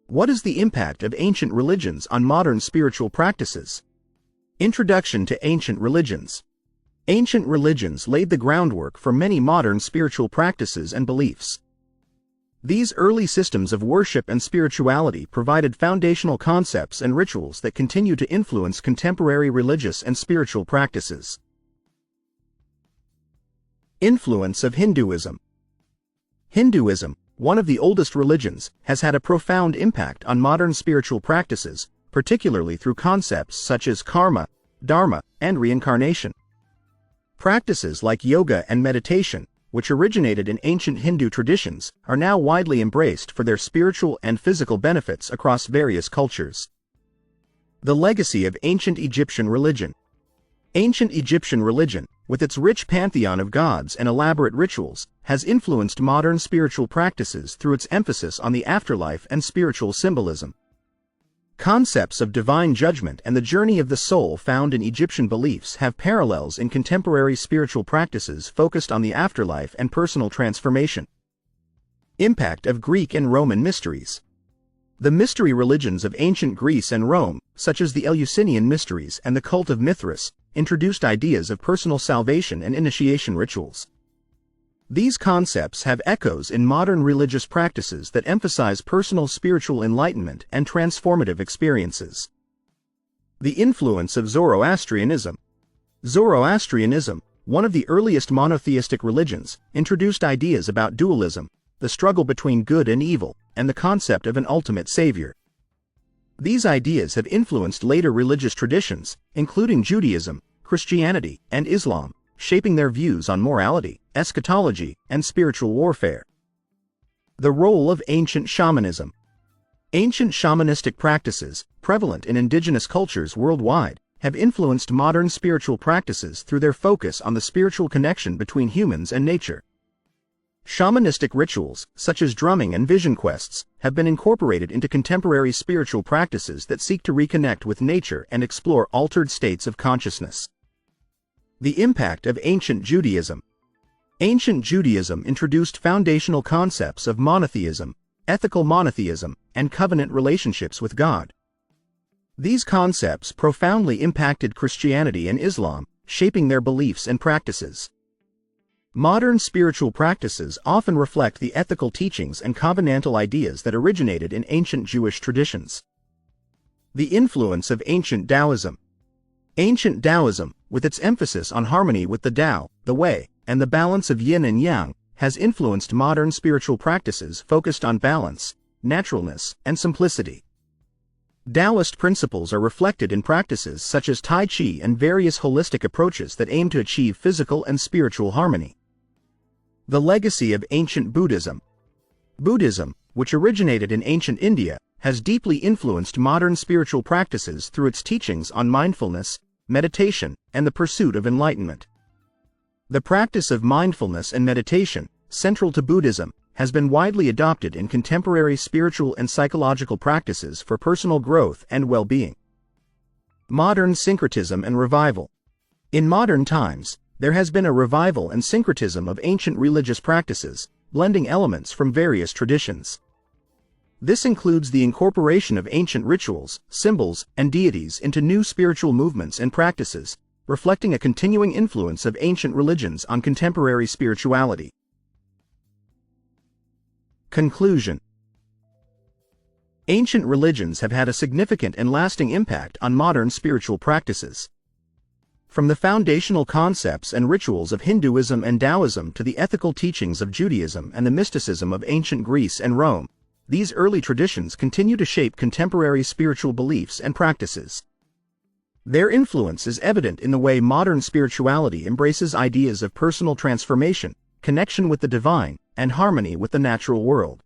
What is the impact of ancient religions on modern spiritual practices? Introduction to ancient religions. Ancient religions laid the groundwork for many modern spiritual practices and beliefs. These early systems of worship and spirituality provided foundational concepts and rituals that continue to influence contemporary religious and spiritual practices. Influence of Hinduism. Hinduism, one of the oldest religions, has had a profound impact on modern spiritual practices, particularly through concepts such as karma, dharma, and reincarnation. Practices like yoga and meditation, which originated in ancient Hindu traditions, are now widely embraced for their spiritual and physical benefits across various cultures. The legacy of ancient Egyptian religion. Ancient Egyptian religion, with its rich pantheon of gods and elaborate rituals, has influenced modern spiritual practices through its emphasis on the afterlife and spiritual symbolism. Concepts of divine judgment and the journey of the soul found in Egyptian beliefs have parallels in contemporary spiritual practices focused on the afterlife and personal transformation. Impact of Greek and Roman mysteries. The mystery religions of ancient Greece and Rome, such as the Eleusinian mysteries and the cult of Mithras, introduced ideas of personal salvation and initiation rituals. These concepts have echoes in modern religious practices that emphasize personal spiritual enlightenment and transformative experiences. The influence of Zoroastrianism. Zoroastrianism, one of the earliest monotheistic religions, introduced ideas about dualism, the struggle between good and evil, and the concept of an ultimate savior. These ideas have influenced later religious traditions, including Judaism, Christianity, and Islam, shaping their views on morality, eschatology, and spiritual warfare. The role of ancient shamanism. Ancient shamanistic practices, prevalent in indigenous cultures worldwide, have influenced modern spiritual practices through their focus on the spiritual connection between humans and nature. Shamanistic rituals, such as drumming and vision quests, have been incorporated into contemporary spiritual practices that seek to reconnect with nature and explore altered states of consciousness. The impact of ancient Judaism. Ancient Judaism introduced foundational concepts of monotheism, ethical monotheism, and covenant relationships with God. These concepts profoundly impacted Christianity and Islam, shaping their beliefs and practices. Modern spiritual practices often reflect the ethical teachings and covenantal ideas that originated in ancient Jewish traditions. The influence of ancient Taoism. Ancient Taoism, with its emphasis on harmony with the Tao, the Way, and the balance of yin and yang, has influenced modern spiritual practices focused on balance, naturalness, and simplicity. Taoist principles are reflected in practices such as Tai Chi and various holistic approaches that aim to achieve physical and spiritual harmony. The legacy of ancient Buddhism. Buddhism, which originated in ancient India, has deeply influenced modern spiritual practices through its teachings on mindfulness, meditation, and the pursuit of enlightenment. The practice of mindfulness and meditation, central to Buddhism, has been widely adopted in contemporary spiritual and psychological practices for personal growth and well-being. Modern syncretism and revival. In modern times, there has been a revival and syncretism of ancient religious practices, blending elements from various traditions. This includes the incorporation of ancient rituals, symbols, and deities into new spiritual movements and practices, reflecting a continuing influence of ancient religions on contemporary spirituality. Conclusion. Ancient religions have had a significant and lasting impact on modern spiritual practices. From the foundational concepts and rituals of Hinduism and Taoism to the ethical teachings of Judaism and the mysticism of ancient Greece and Rome, these early traditions continue to shape contemporary spiritual beliefs and practices. Their influence is evident in the way modern spirituality embraces ideas of personal transformation, connection with the divine, and harmony with the natural world.